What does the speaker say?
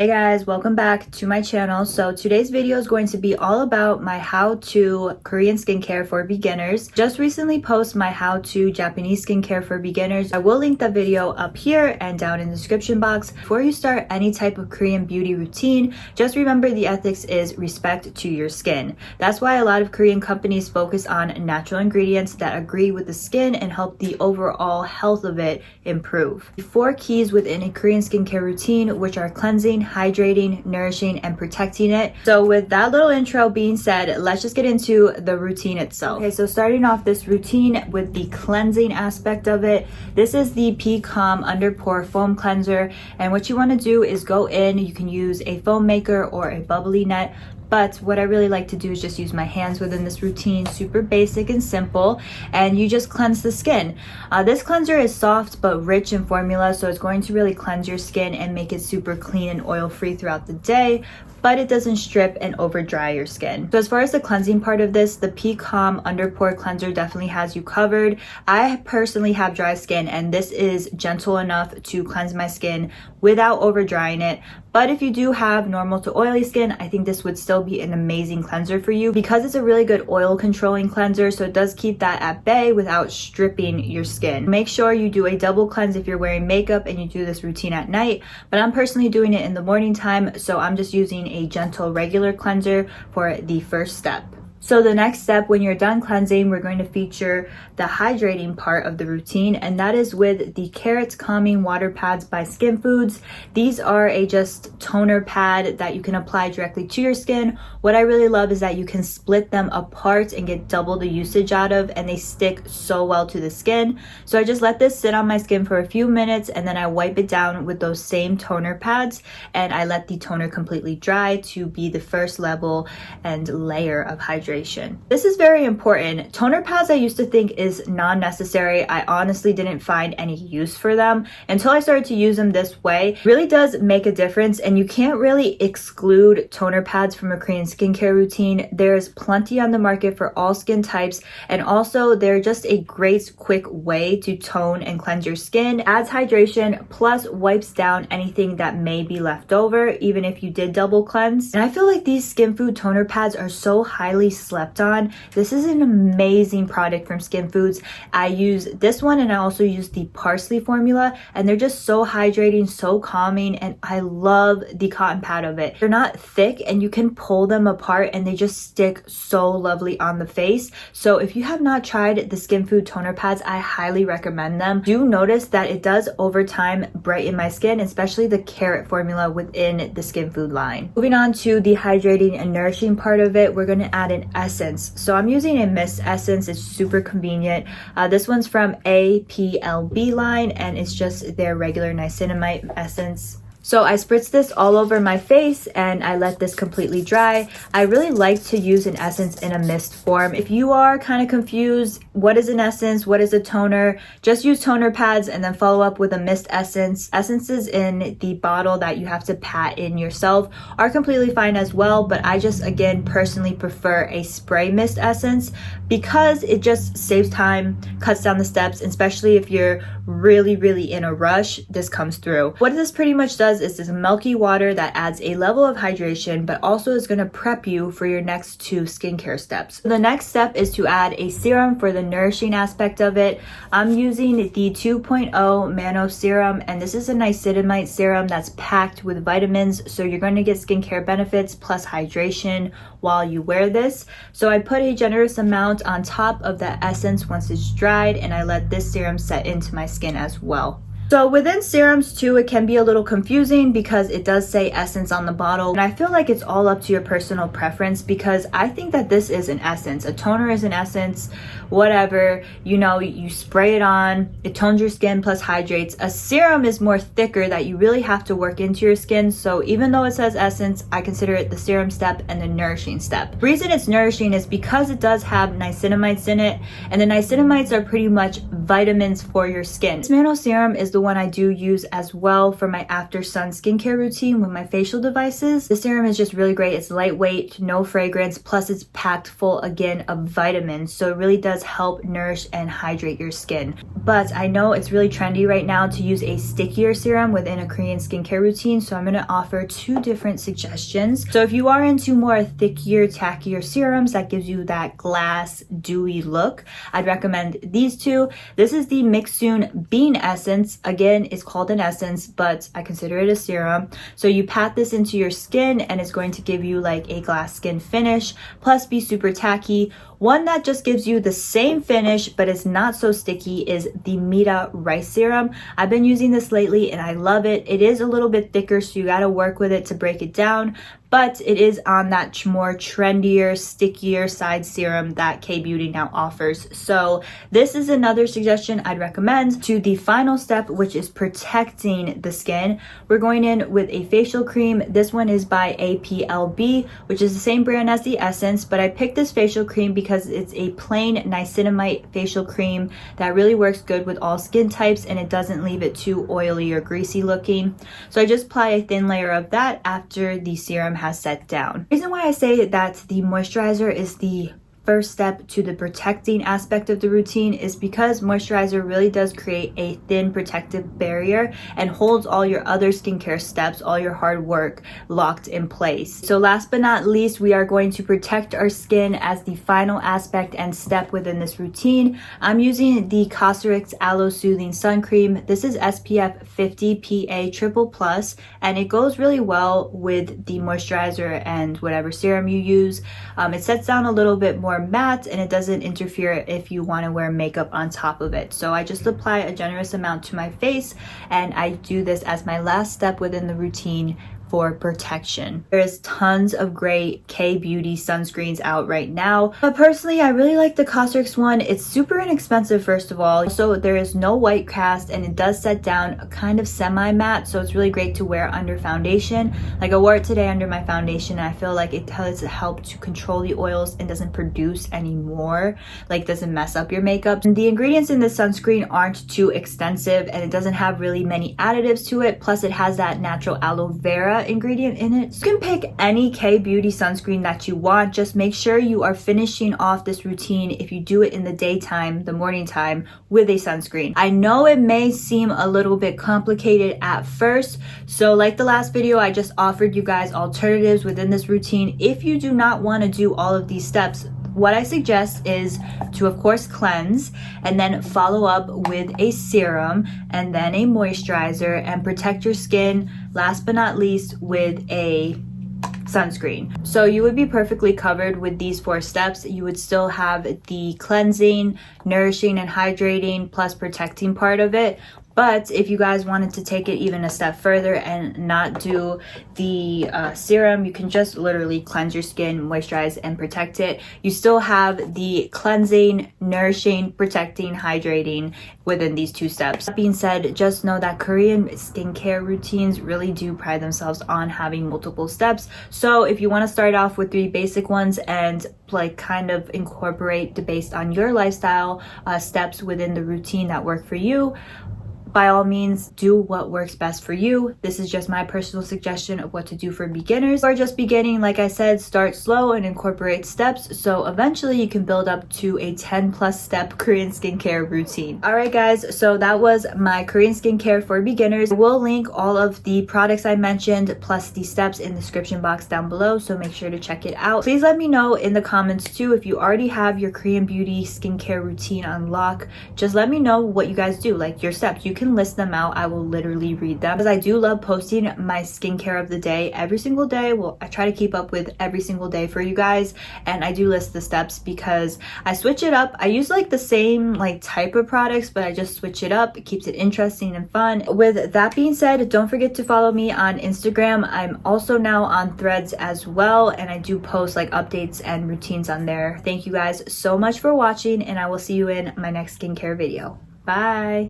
Hey guys, welcome back to my channel. So today's video is going to be all about my how-to Korean skincare for beginners. Just recently posted my how-to Japanese skincare for beginners. I will link that video up here and down in the description box. Before you start any type of Korean beauty routine, just remember the ethics is respect to your skin. That's why a lot of Korean companies focus on natural ingredients that agree with the skin and help the overall health of it improve. The 4 keys within a Korean skincare routine, which are cleansing, hydrating, nourishing, and protecting it. So with that little intro being said, let's just get into the routine itself. Okay, so starting off this routine with the cleansing aspect of it, this is the Calm Under Pore Foam Cleanser, and what you want to do is go in, you can use a foam maker or a bubbly net, but what I really like to do is just use my hands within this routine. Super basic and simple, and you just cleanse the skin. This cleanser is soft but rich in formula, so it's going to really cleanse your skin and make it super clean and oil free throughout the day, but it doesn't strip and over dry your skin. So as far as the cleansing part of this, the Calm Under Pore Cleanser definitely has you covered. I personally have dry skin, and this is gentle enough to cleanse my skin without over drying it. But if you do have normal to oily skin, I think this would still be an amazing cleanser for you because it's a really good oil controlling cleanser, so it does keep that at bay without stripping your skin. Make sure you do a double cleanse if you're wearing makeup and you do this routine at night, but I'm personally doing it in the morning time, so I'm just using a gentle regular cleanser for the first step. So the next step, when you're done cleansing, we're going to feature the hydrating part of the routine, and that is with the Carrot Calming Water Pads by Skin Foods. These are a just toner pad that you can apply directly to your skin. What I really love is that you can split them apart and get double the usage out of, and they stick so well to the skin. So I just let this sit on my skin for a few minutes, and then I wipe it down with those same toner pads, and I let the toner completely dry to be the first level and layer of hydration. This is very important. Toner pads I used to think is non-necessary. I honestly didn't find any use for them until I started to use them this way. It really does make a difference, and you can't really exclude toner pads from a Korean skincare routine. There's plenty on the market for all skin types, and also they're just a great quick way to tone and cleanse your skin, adds hydration, plus wipes down anything that may be left over even if you did double cleanse. And I feel like these Skin Food toner pads are so highly slept on. This is an amazing product from Skin Foods. I use this one, and I also use the parsley formula, and they're just so hydrating, so calming, and I love the cotton pad of it. They're not thick, and you can pull them apart, and they just stick so lovely on the face. So if you have not tried the Skin Food toner pads, I highly recommend them. Do notice that it does over time brighten my skin, especially the carrot formula within the Skin Food line. Moving on to the hydrating and nourishing part of it, we're going to add an essence. So I'm using a mist essence. It's super convenient. This one's from APLB line, and it's just their regular niacinamide essence. So I spritz this all over my face, and I let this completely dry. I really like to use an essence in a mist form. If you are kind of confused, what is an essence, what is a toner, just use toner pads and then follow up with a mist essence. Essences in the bottle that you have to pat in yourself are completely fine as well, but I just, again, personally prefer a spray mist essence because it just saves time, cuts down the steps, especially if you're really in a rush. This comes through. What this pretty much does is this milky water that adds a level of hydration, but also is going to prep you for your next 2 skincare steps. So the next step is to add a serum for the nourishing aspect of it. I'm using the 2.0 Mano Serum, and this is a niacinamide serum that's packed with vitamins, so you're going to get skincare benefits plus hydration while you wear this. So I put a generous amount on top of the essence once it's dried, and I let this serum set into my skin as well. So within serums too, it can be a little confusing because it does say essence on the bottle, and I feel like it's all up to your personal preference because I think that this is an essence. A toner is an essence, whatever, you know, you spray it on, it tones your skin plus hydrates. A serum is more thicker that you really have to work into your skin, so even though it says essence, I consider it the serum step and the nourishing step. The reason it's nourishing is because it does have niacinamides in it, and the niacinamides are pretty much vitamins for your skin. This Mano Serum is the the one I do use as well for my after sun skincare routine with my facial devices. The serum is just really great. It's lightweight, no fragrance, plus it's packed full again of vitamins, so it really does help nourish and hydrate your skin. But I know it's really trendy right now to use a stickier serum within a Korean skincare routine, so I'm going to offer 2 different suggestions. So if you are into more thickier, tackier serums that gives you that glass dewy look, I'd recommend these 2. This is the Mixsoon Bean Essence. Again, it's called an essence, but I consider it a serum. So you pat this into your skin and it's going to give you like a glass skin finish, plus be super tacky. One that just gives you the same finish but is not so sticky is the Mita Rice Serum. I've been using this lately and I love it. It is a little bit thicker, so you gotta work with it to break it down, but it is on that more trendier, stickier side serum that kbeauty now offers. So this is another suggestion I'd recommend. To the final step, which is protecting the skin, we're going in with a facial cream. This one is by APLB, which is the same brand as the Essence, but I picked this facial cream because it's a plain niacinamide facial cream that really works good with all skin types, and it doesn't leave it too oily or greasy looking. So I just apply a thin layer of that after the serum has set down. The reason why I say that the moisturizer is the first step to the protecting aspect of the routine is because moisturizer really does create a thin protective barrier and holds all your other skincare steps, all your hard work locked in place. So last but not least, we are going to protect our skin as the final aspect and step within this routine. I'm using the Cosrx Aloe Soothing Sun Cream. This is SPF 50 PA++, and it goes really well with the moisturizer and whatever serum you use. It sets down a little bit more matte and it doesn't interfere if you want to wear makeup on top of it. So I just apply a generous amount to my face, and I do this as my last step within the routine for protection. There's tons of great kbeauty sunscreens out right now, but personally I really like the Cosrx one. It's super inexpensive, first of all. So there is no white cast and it does set down a kind of semi-matte, so it's really great to wear under foundation. Like I wore it today under my foundation and I feel like it does help to control the oils and doesn't produce any more, like doesn't mess up your makeup. And the ingredients in this sunscreen aren't too extensive and it doesn't have really many additives to it, plus it has that natural aloe vera ingredient in it. You can pick any kbeauty sunscreen that you want. Just make sure you are finishing off this routine, if you do it in the daytime, the morning time, with a sunscreen. I know it may seem a little bit complicated at first, so like the last video, I just offered you guys alternatives within this routine. If you do not want to do all of these steps, what I suggest is to, of course, cleanse and then follow up with a serum and then a moisturizer and protect your skin, last but not least, with a sunscreen. So you would be perfectly covered with these 4 steps. You would still have the cleansing, nourishing, and hydrating plus protecting part of it. But if you guys wanted to take it even a step further and not do the serum, you can just literally cleanse your skin, moisturize, and protect it. You still have the cleansing, nourishing, protecting, hydrating within these 2 steps. That being said, just know that Korean skincare routines really do pride themselves on having multiple steps. So if you want to start off with 3 basic ones and like kind of incorporate based on your lifestyle steps within the routine that work for you, by all means, do what works best for you. This is just my personal suggestion of what to do for beginners or just beginning. Like I said, start slow and incorporate steps, so eventually you can build up to a 10+ step Korean skincare routine. All right, guys, so that was my Korean skincare for beginners. I will link all of the products I mentioned plus the steps in the description box down below, so make sure to check it out. Please let me know in the comments too if you already have your Korean beauty skincare routine on lock. Just let me know what you guys do, like your steps. You can list them out. I will literally read them because I do love posting my skincare of the day every single day. Well, I try to keep up with every single day for you guys, and I do list the steps because I switch it up. I use like the same like type of products, but I just switch it up. It keeps it interesting and fun. With that being said, don't forget to follow me on Instagram. I'm also now on Threads as well, and I do post like updates and routines on there. Thank you guys so much for watching, and I will see you in my next skincare video. Bye.